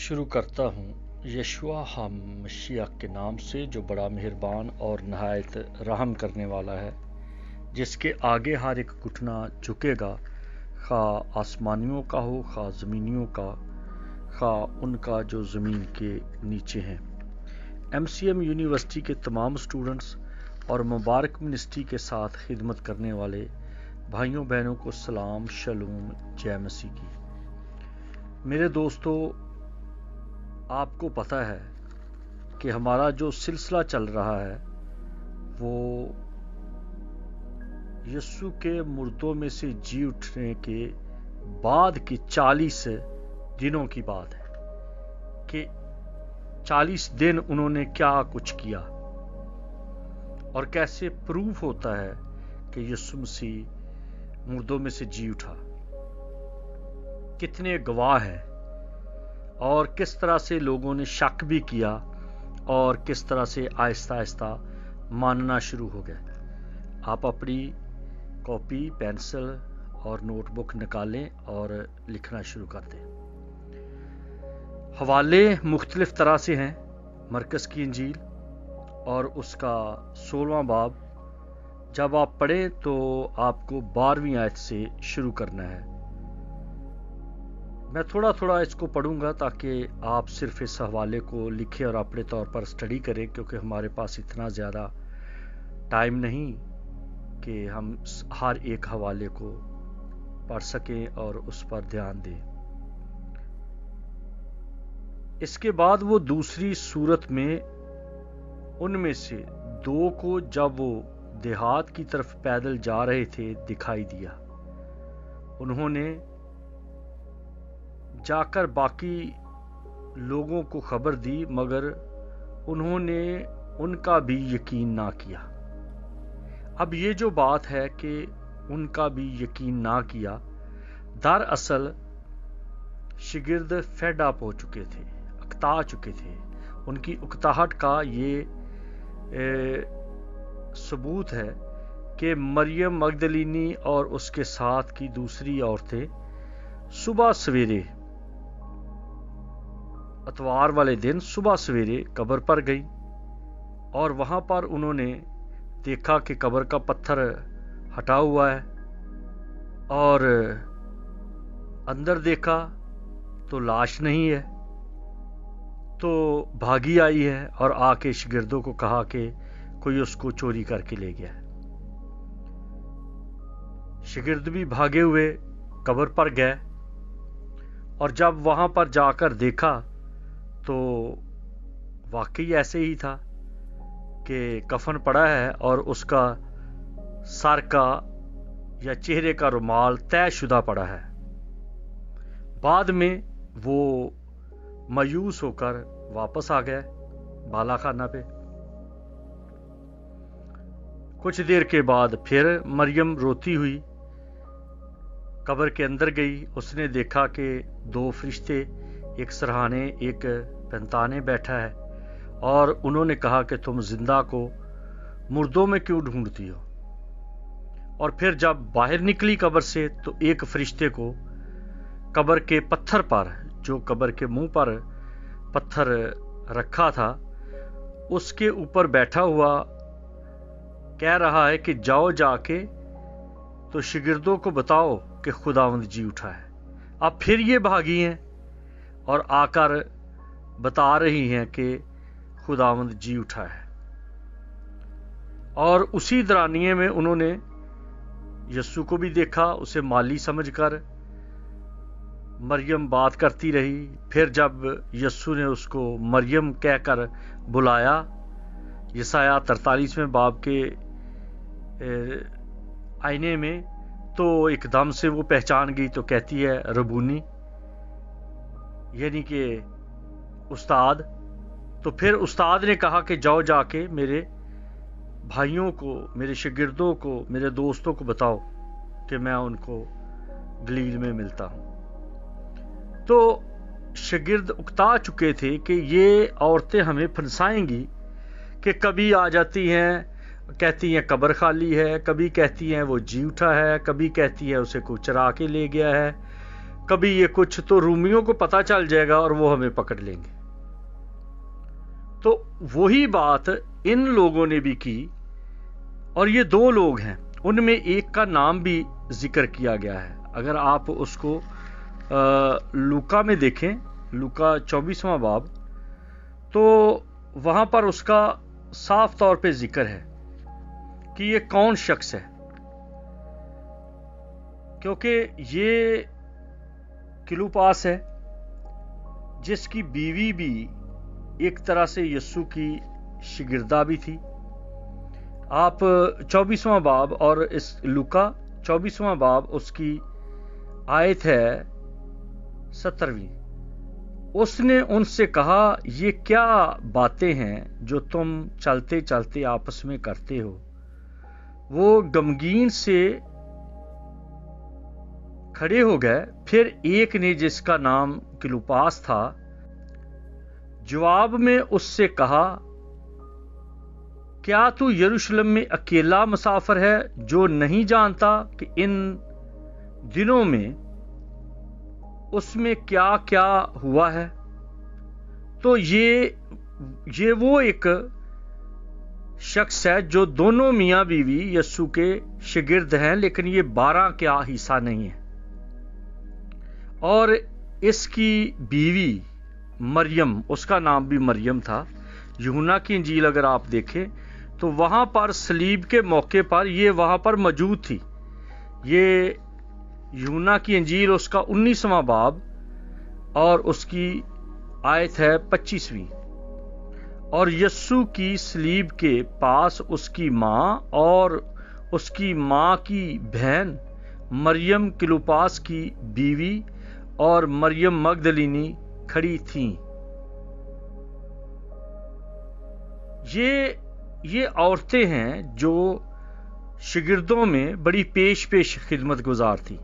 شروع کرتا ہوں یشوع مشیح کے نام سے جو بڑا مہربان اور نہایت رحم کرنے والا ہے، جس کے آگے ہر ایک گھٹنا جھکے گا، خواہ آسمانیوں کا ہو خواہ زمینیوں کا، خواہ ان کا جو زمین کے نیچے ہیں۔ MCM یونیورسٹی کے تمام اسٹوڈنٹس اور مبارک منسٹری کے ساتھ خدمت کرنے والے بھائیوں بہنوں کو سلام، شلوم، جے مسیح کی۔ میرے دوستو، آپ کو پتہ ہے کہ ہمارا جو سلسلہ چل رہا ہے وہ یسوع کے مردوں میں سے جی اٹھنے کے بعد کے 40 دنوں کی بات ہے کہ 40 دن انہوں نے کیا کچھ کیا اور کیسے پروف ہوتا ہے کہ یسوع مسیح مردوں میں سے جی اٹھا، کتنے گواہ ہیں اور کس طرح سے لوگوں نے شک بھی کیا اور کس طرح سے آہستہ آہستہ ماننا شروع ہو گئے۔ آپ اپنی کاپی، پینسل اور نوٹ بک نکالیں اور لکھنا شروع کر دیں۔ حوالے مختلف طرح سے ہیں۔ مرکز کی انجیل اور اس کا 16واں باب جب آپ پڑھیں تو آپ کو 12ویں آیت سے شروع کرنا ہے۔ میں تھوڑا تھوڑا اس کو پڑھوں گا تاکہ آپ صرف اس حوالے کو لکھیں اور اپنے طور پر اسٹڈی کریں، کیونکہ ہمارے پاس اتنا زیادہ ٹائم نہیں کہ ہم ہر ایک حوالے کو پڑھ سکیں اور اس پر دھیان دیں۔ اس کے بعد وہ دوسری صورت میں ان میں سے 2 کو جب وہ دیہات کی طرف پیدل جا رہے تھے دکھائی دیا۔ انہوں نے جا کر باقی لوگوں کو خبر دی، مگر انہوں نے ان کا بھی یقین نہ کیا۔ اب یہ جو بات ہے کہ ان کا بھی یقین نہ کیا، دراصل شاگرد فیڈ اپ ہو چکے تھے، اکتا چکے تھے۔ ان کی اکتاہٹ کا یہ ثبوت ہے کہ مریم مگدلینی اور اس کے ساتھ کی دوسری عورتیں صبح سویرے، اتوار والے دن صبح سویرے قبر پر گئی اور وہاں پر انہوں نے دیکھا کہ قبر کا پتھر ہٹا ہوا ہے اور اندر دیکھا تو لاش نہیں ہے، تو بھاگی آئی ہے اور آ کے شاگردوں کو کہا کہ کوئی اس کو چوری کر کے لے گیا ہے۔ شاگرد بھی بھاگے ہوئے قبر پر گئے اور جب وہاں پر جا کر دیکھا تو واقعی ایسے ہی تھا کہ کفن پڑا ہے اور اس کا سر کا یا چہرے کا رومال طے شدہ پڑا ہے۔ بعد میں وہ مایوس ہو کر واپس آ گئے بالا خانہ پہ۔ کچھ دیر کے بعد پھر مریم روتی ہوئی قبر کے اندر گئی۔ اس نے دیکھا کہ 2 فرشتے، ایک سرہانے ایک پنتانے بیٹھا ہے، اور انہوں نے کہا کہ تم زندہ کو مردوں میں کیوں ڈھونڈتی ہو؟ اور پھر جب باہر نکلی قبر سے تو ایک فرشتے کو قبر کے پتھر پر، جو قبر کے منہ پر پتھر رکھا تھا، اس کے اوپر بیٹھا ہوا کہہ رہا ہے کہ جاؤ جا کے تو شاگردوں کو بتاؤ کہ خداوند جی اٹھا ہے۔ اب پھر یہ بھاگی ہیں اور آ کر بتا رہی ہیں کہ خداوند جی اٹھا ہے۔ اور اسی دورانیے میں انہوں نے یسوع کو بھی دیکھا، اسے مالی سمجھ کر مریم بات کرتی رہی۔ پھر جب یسوع نے اس کو مریم کہہ کر بلایا، یسایہ 43ویں باب کے آئینے میں، تو ایک دم سے وہ پہچان گئی تو کہتی ہے ربونی، یعنی کہ استاد۔ تو پھر استاد نے کہا کہ جاؤ جا کے میرے بھائیوں کو، میرے شاگردوں کو، میرے دوستوں کو بتاؤ کہ میں ان کو گلیل میں ملتا ہوں۔ تو شاگرد اکتا چکے تھے کہ یہ عورتیں ہمیں پھنسائیں گی، کہ کبھی آ جاتی ہیں کہتی ہیں قبر خالی ہے، کبھی کہتی ہیں وہ جی اٹھا ہے، کبھی کہتی ہے اسے کوئی چرا کے لے گیا ہے، कभी ये कुछ, तो रूमियों को पता चल जाएगा और वो हमें पकड़ लेंगे। तो वही बात इन लोगों ने भी की, और ये दो लोग हैं, उनमें एक का नाम भी जिक्र किया गया है। अगर आप उसको लूका में देखें, लूका 24वां बाब, तो वहां पर उसका साफ तौर पे जिक्र है कि ये कौन शख्स है, क्योंकि ये क्लोपास है जिसकी बीवी भी एक तरह से यस्सु की शिगिर्दा भी थी। आप 24वां बाब और इस लूका 24वां बाब, उसकी आयत है 17वीं। उसने उनसे कहा, ये क्या बातें हैं जो तुम चलते चलते आपस में करते हो? वो गमगीन से खड़े हो गए। फिर एक ने, जिसका नाम क्लोपास था, जवाब में उससे कहा, क्या तू यरूशलेम में अकेला मुसाफिर है, जो नहीं जानता कि इन दिनों में उसमें क्या क्या हुआ है? तो ये वो एक शख्स है जो दोनों मियां बीवी यस्सु के शागिर्द हैं, लेकिन ये 12 का हिस्सा नहीं है। और इसकी बीवी मरियम, उसका नाम भी मरियम था। यूहन्ना की इंजील अगर आप देखें तो वहां पर सलीब के मौके पर ये वहां पर मौजूद थी। ये यूहन्ना की इंजील उसका 19वां बाब और उसकी आयत है 25वीं। और यस्सु की सलीब के पास उसकी मां और उसकी मां की बहन मरियम क्लोपास की बीवी और मरियम मगदलीनी खड़ी थीं। ये औरतें हैं जो शागिर्दों में बड़ी पेश खिदमत गुजार थी।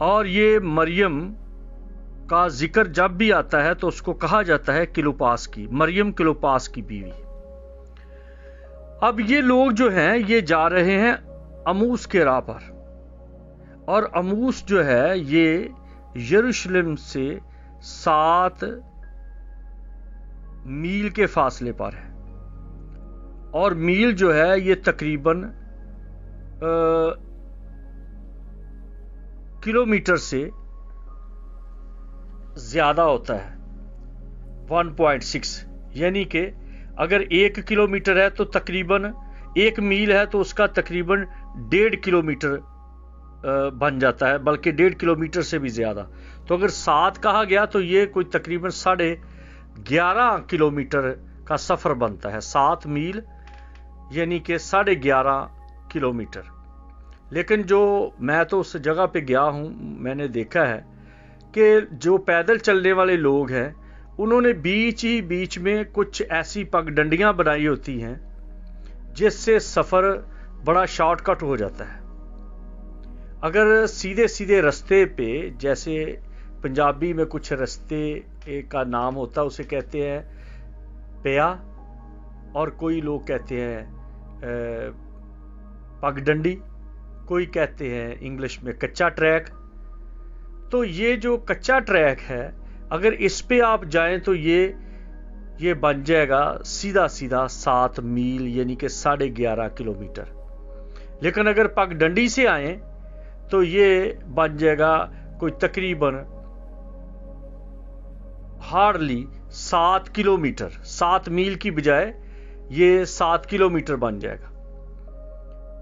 और ये मरियम का जिक्र जब भी आता है तो उसको कहा जाता है क्लोपास की, मरियम क्लोपास की बीवी। अब ये लोग जो हैं ये जा रहे हैं अमूस के राह पर, और अमूस जो है ये यरूशलेम से 7 मील के फासले पर है। और मील जो है ये तकरीबन किलोमीटर से ज्यादा होता है, 1.6। यानी कि अगर 1 किलोमीटर है तो तकरीबन 1 मील है तो उसका तकरीबन 1.5 किलोमीटर बन जाता है, बल्कि 1.5 किलोमीटर से भी ज्यादा। तो अगर 7 कहा गया तो ये कोई तकरीबन 11.5 किलोमीटर का सफर बनता है। 7 मील यानी कि 11.5 किलोमीटर। लेकिन जो मैं तो उस जगह पे गया हूं, मैंने देखा है कि जो पैदल चलने वाले लोग हैं उन्होंने बीच में कुछ ऐसी पगडंडियां बनाई होती हैं जिससे सफर बड़ा शॉर्टकट हो जाता है। अगर सीधे सीधे रास्ते पे, जैसे पंजाबी में कुछ रास्ते का नाम होता है, उसे कहते हैं पिया, और कोई लोग कहते हैं पगडंडी, कोई कहते हैं इंग्लिश में कच्चा ट्रैक। तो ये जो कच्चा ट्रैक है, अगर इस पे आप जाएं तो ये बन जाएगा सीधा 7 मील यानी कि 11.5 किलोमीटर। लेकिन अगर पगडंडी से आए तो ये बन जाएगा कोई तकरीबन हार्डली 7 किलोमीटर। 7 मील की बजाय ये 7 किलोमीटर बन जाएगा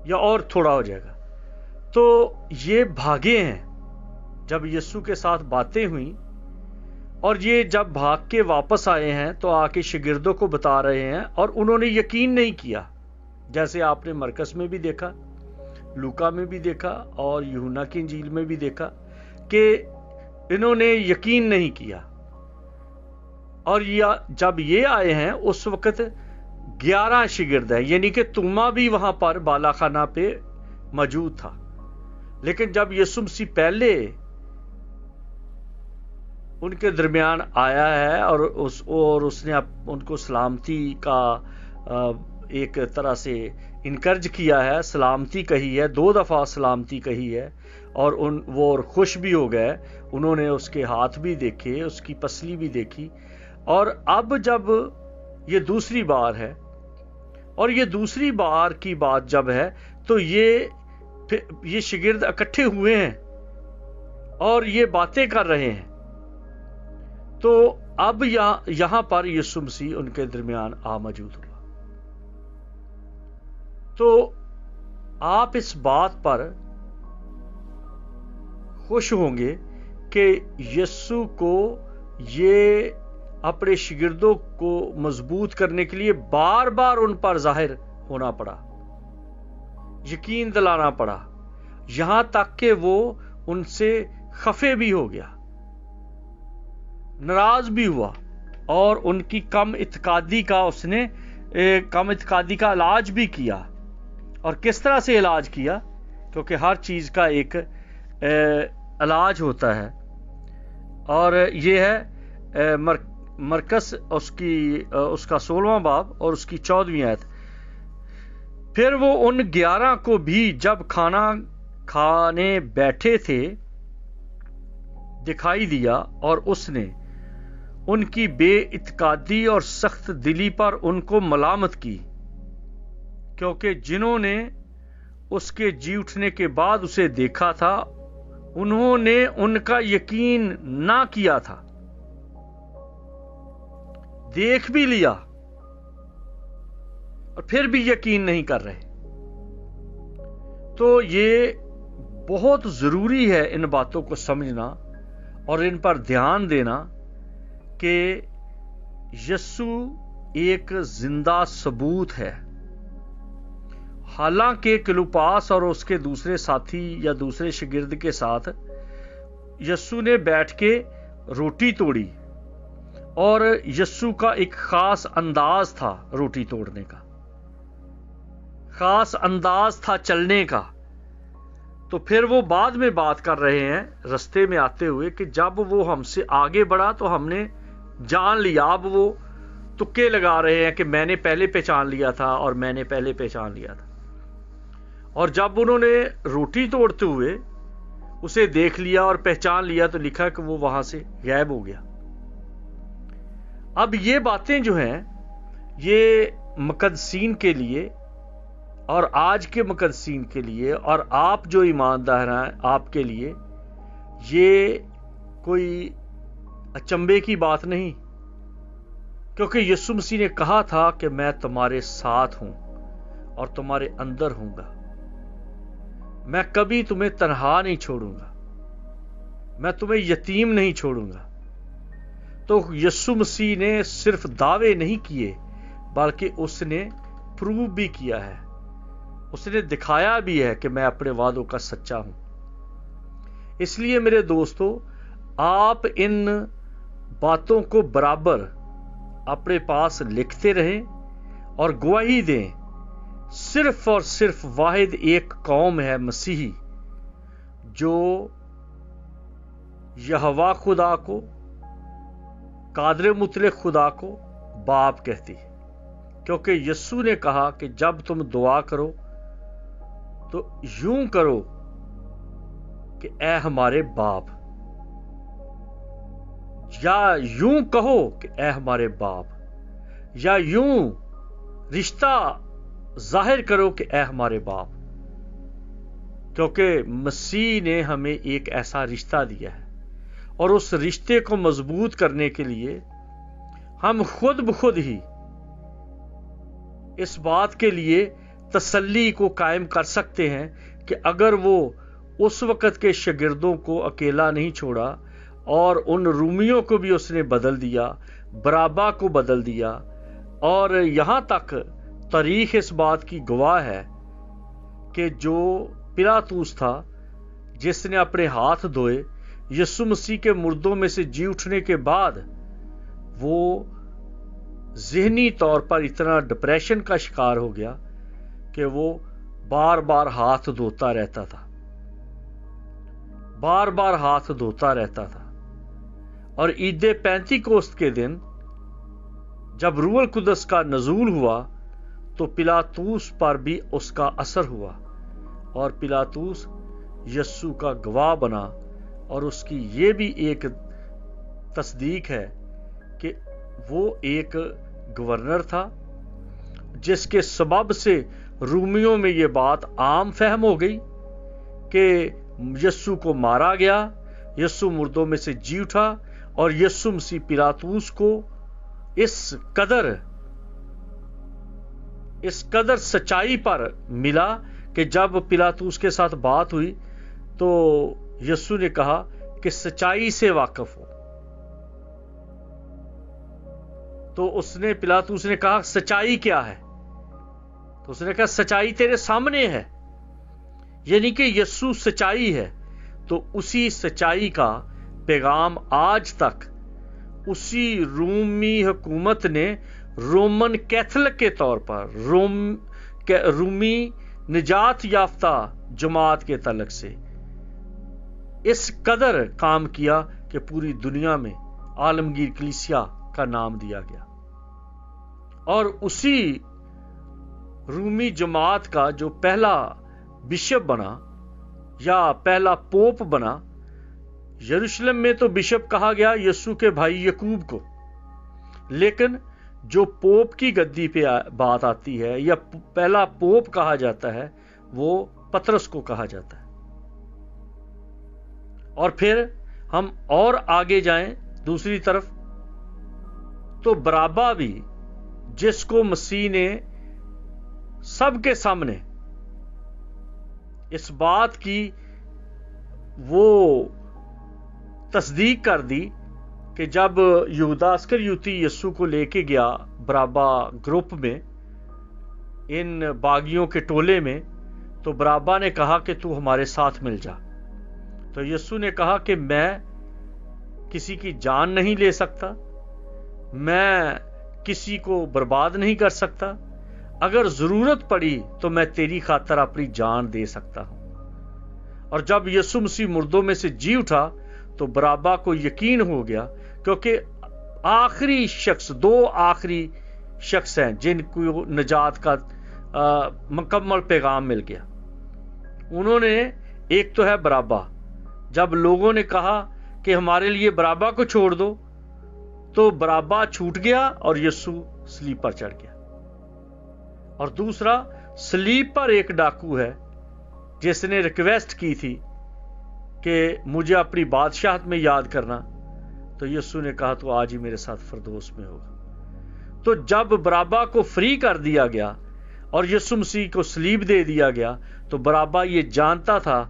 या और थोड़ा हो जाएगा। तो ये भागे हैं जब यीशु के साथ बातें हुई, और ये जब भाग के वापस आए हैं तो आके शागिर्दों को बता रहे हैं, और उन्होंने यकीन नहीं किया। जैसे आपने मरकस में भी देखा, लूका में भी देखा और यूहन्ना की इंजील में भी देखा कि इन्होंने यकीन नहीं किया। और जब ये आए हैं उस वक्त 11 शागिर्द है, यानी कि तुमा भी वहां पर बालाखाना पे मौजूद था। लेकिन जब यीशु मसीह पहले उनके दरमियान आया है और उसने उनको सलामती का एक तरह से इनकर्ज किया है, सलामती कही है, 2 दफा सलामती कही है, اور وہ خوش بھی ہو گئے. انہوں نے اس کے ہاتھ بھی دیکھے, اس کی پسلی بھی دیکھی. اور اب جب یہ دوسری بار ہے, اور یہ دوسری بار کی بات جب ہے, تو یہ شاگرد اکٹھے ہوئے ہیں اور یہ باتیں کر رہے ہیں. تو اب یہاں پر یسوع مسیح ان کے درمیان موجود ہوا. تو آپ اس بات پر خوش ہوں گے کہ یسوع کو یہ اپنے شاگردوں کو مضبوط کرنے کے لیے بار بار ان پر ظاہر ہونا پڑا, یقین دلانا پڑا, یہاں تک کہ وہ ان سے خفے بھی ہو گیا, ناراض بھی ہوا, اور ان کی کم اعتقادی کا علاج بھی کیا. اور کس طرح سے علاج کیا؟ کیونکہ ہر چیز کا ایک علاج ہوتا ہے, اور یہ ہے مرکز اس کا 16واں باب اور اس کی 14ویں آیت. پھر وہ ان 11 کو بھی جب کھانا کھانے بیٹھے تھے دکھائی دیا, اور اس نے ان کی بے اعتقادی اور سخت دلی پر ان کو ملامت کی, کیونکہ جنہوں نے اس کے جی اٹھنے کے بعد اسے دیکھا تھا انہوں نے ان کا یقین نہ کیا تھا. دیکھ بھی لیا اور پھر بھی یقین نہیں کر رہے. تو یہ بہت ضروری ہے ان باتوں کو سمجھنا اور ان پر دھیان دینا کہ یسوع ایک زندہ ثبوت ہے. حالانکہ کلوپاس اور اس کے دوسرے ساتھی یا دوسرے شاگرد کے ساتھ یسوع نے بیٹھ کے روٹی توڑی, اور یسوع کا ایک خاص انداز تھا روٹی توڑنے کا, خاص انداز تھا چلنے کا. تو پھر وہ بعد میں بات کر رہے ہیں رستے میں آتے ہوئے کہ جب وہ ہم سے آگے بڑھا تو ہم نے جان لیا. اب وہ تکے لگا رہے ہیں کہ میں نے پہلے پہچان لیا تھا اور میں نے پہلے پہچان لیا تھا. اور جب انہوں نے روٹی توڑتے ہوئے اسے دیکھ لیا اور پہچان لیا تو لکھا کہ وہ وہاں سے غائب ہو گیا. اب یہ باتیں جو ہیں یہ مقدسین کے لیے اور آج کے مقدسین کے لیے اور آپ جو ایماندار ہیں آپ کے لیے یہ کوئی اچنبے کی بات نہیں, کیونکہ یسوع مسیح نے کہا تھا کہ میں تمہارے ساتھ ہوں اور تمہارے اندر ہوں گا, میں کبھی تمہیں تنہا نہیں چھوڑوں گا, میں تمہیں یتیم نہیں چھوڑوں گا. تو یسوع مسیح نے صرف دعوے نہیں کیے بلکہ اس نے پروو بھی کیا ہے, اس نے دکھایا بھی ہے کہ میں اپنے وعدوں کا سچا ہوں. اس لیے میرے دوستو آپ ان باتوں کو برابر اپنے پاس لکھتے رہیں اور گواہی دیں. صرف اور صرف واحد ایک قوم ہے مسیحی جو یہوہ خدا کو, قادر مطلق خدا کو باپ کہتی ہے, کیونکہ یسوع نے کہا کہ جب تم دعا کرو تو یوں کرو کہ اے ہمارے باپ, یا یوں کہو کہ اے ہمارے باپ, یا یوں رشتہ ظاہر کرو کہ اے ہمارے باپ. کیونکہ مسیح نے ہمیں ایک ایسا رشتہ دیا ہے اور اس رشتے کو مضبوط کرنے کے لیے ہم خود بخود ہی اس بات کے لیے تسلی کو قائم کر سکتے ہیں کہ اگر وہ اس وقت کے شاگردوں کو اکیلا نہیں چھوڑا اور ان رومیوں کو بھی اس نے بدل دیا, برابا کو بدل دیا, اور یہاں تک تاریخ اس بات کی گواہ ہے کہ جو پلاطوس تھا جس نے اپنے ہاتھ دھوئے یسوع مسیح کے مردوں میں سے جی اٹھنے کے بعد, وہ ذہنی طور پر اتنا ڈپریشن کا شکار ہو گیا کہ وہ بار بار ہاتھ دھوتا رہتا تھا, بار بار ہاتھ دھوتا رہتا تھا. اور عید پینتیکوست کے دن جب روح القدس کا نزول ہوا تو پلاطوس پر بھی اس کا اثر ہوا, اور پلاطوس यस्सु का गवाह बना, और उसकी ये भी एक तस्दीक है कि वो एक गवर्नर था, जिसके सबब से रूमियों में ये बात आम फहम हो गई कि यस्सु को मारा गया, यस्सु मुर्दों में से जी उठा, और यस्सु मसीह पिलातूस को इस कदर सच्चाई पर मिला कि जब पिलातूस के साथ बात हुई तो यस्सु ने कहा कि सच्चाई से वाकिफ हो। तो पिलातूस ने कहा सच्चाई क्या है? तो उसने कहा सच्चाई तेरे सामने है, यानी कि यस्सु सच्चाई है। तो उसी सच्चाई का पैगाम आज तक उसी रूमी हुकूमत ने रोमन कैथोलिक के तौर पर रूमी निजात याफ्ता जमात के तलक से इस कदर काम किया कि पूरी दुनिया में आलमगीर कलीसिया का नाम दिया गया। और उसी रूमी जमात का जो पहला बिशप बना या पहला पोप बना, यरूशलेम में तो बिशप कहा गया यस्सु के भाई यकूब को, लेकिन जो पोप की गद्दी पे बात आती है या पहला पोप कहा जाता है, वो पतरस को कहा जाता है। और फिर हम और आगे जाएं दूसरी तरफ, तो बराबा भी, जिसको मसीह ने सबके सामने इस बात की वो तस्दीक कर दी कि जब यहूदा इस्करियोती यस्सु को लेके गया बराबा ग्रुप में, इन बागियों के टोले में, तो बराबा ने कहा कि तू हमारे साथ मिल जा। तो यस्सु ने कहा कि मैं किसी की जान नहीं ले सकता, मैं किसी को बर्बाद नहीं कर सकता, अगर जरूरत पड़ी तो मैं तेरी खातर अपनी जान दे सकता हूं। और जब यस्सु मसीह मुर्दों में से जी उठा तो बराबा को यकीन हो गया, क्योंकि आखिरी शख्स, दो आखिरी शख्स हैं जिनको निजात का मुकम्मल पैगाम मिल गया। उन्होंने, एक तो है बराबा, जब लोगों ने कहा कि हमारे लिए बराबा को छोड़ दो, तो बराबा छूट गया और यस्सु सलीब पर चढ़ गया। और दूसरा, सलीब पर एक डाकू है जिसने रिक्वेस्ट की थी कि मुझे अपनी बादशाहत में याद करना, तो यस्सु ने कहा तो आज ही मेरे साथ फिरदौस में होगा। तो जब बराबा को फ्री कर दिया गया और यस्सु मसीह को सलीब दे दिया गया, तो बराबा ये जानता था,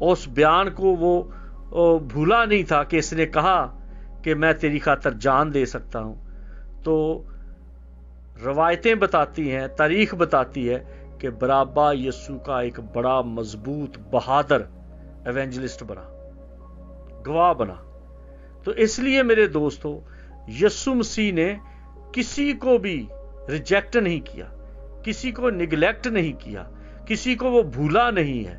उस बयान को वो भूला नहीं था कि इसने कहा कि मैं तेरी खातर जान दे सकता हूं। तो रवायतें बताती हैं, तारीख बताती है कि बराबा यस्सु का एक बड़ा मजबूत बहादुर एवेंजलिस्ट बना, गवाह बना। तो इसलिए मेरे दोस्तों, यस्सु मसीह ने किसी को भी रिजेक्ट नहीं किया, किसी को निगलेक्ट नहीं किया, किसी को वो भूला नहीं है।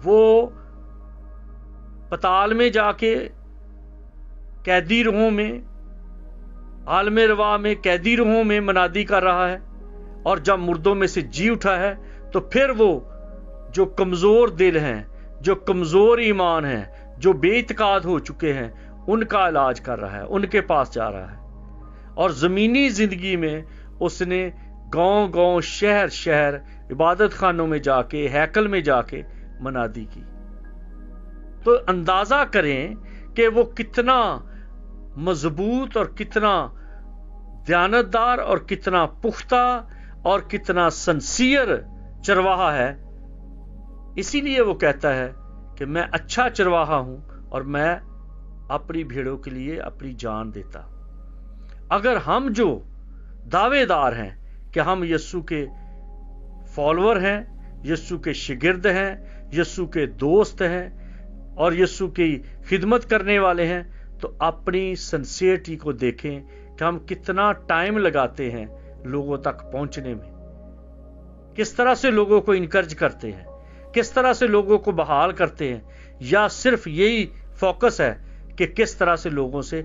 वो पताल में जाके कैदी रूहों में, आलमे रवा में कैदी रूहों में मनादी कर रहा है, और जब मुर्दों में से जी उठा है तो फिर वो जो कमजोर दिल हैं, जो कमजोर ईमान हैं, जो बेइत्काद हो चुके हैं, उनका इलाज कर रहा है, उनके पास जा रहा है। और जमीनी जिंदगी में उसने गांव गांव, शहर शहर, इबादत खानों में जाके, हैकल में जाके मनादी की। तो अंदाजा करें कि वो कितना मजबूत और कितना दयानतदार और कितना पुख्ता और कितना सिंसियर चरवाहा है। इसीलिए वो कहता है कि मैं अच्छा चरवाहा हूं और मैं अपनी भेड़ों के लिए अपनी जान देता। अगर हम जो दावेदार हैं कि हम यस्सु के फॉलोअर हैं, यस्सु के शिगिर्द हैं, यस्सु के दोस्त हैं और यस्सु की खिदमत करने वाले हैं, तो अपनी सिंसियरिटी को देखें कि हम कितना टाइम लगाते हैं लोगों तक पहुंचने में, किस तरह से लोगों को इनकरेज करते हैं, किस तरह से लोगों को बहाल करते हैं, या सिर्फ यही फोकस है कि किस तरह से लोगों से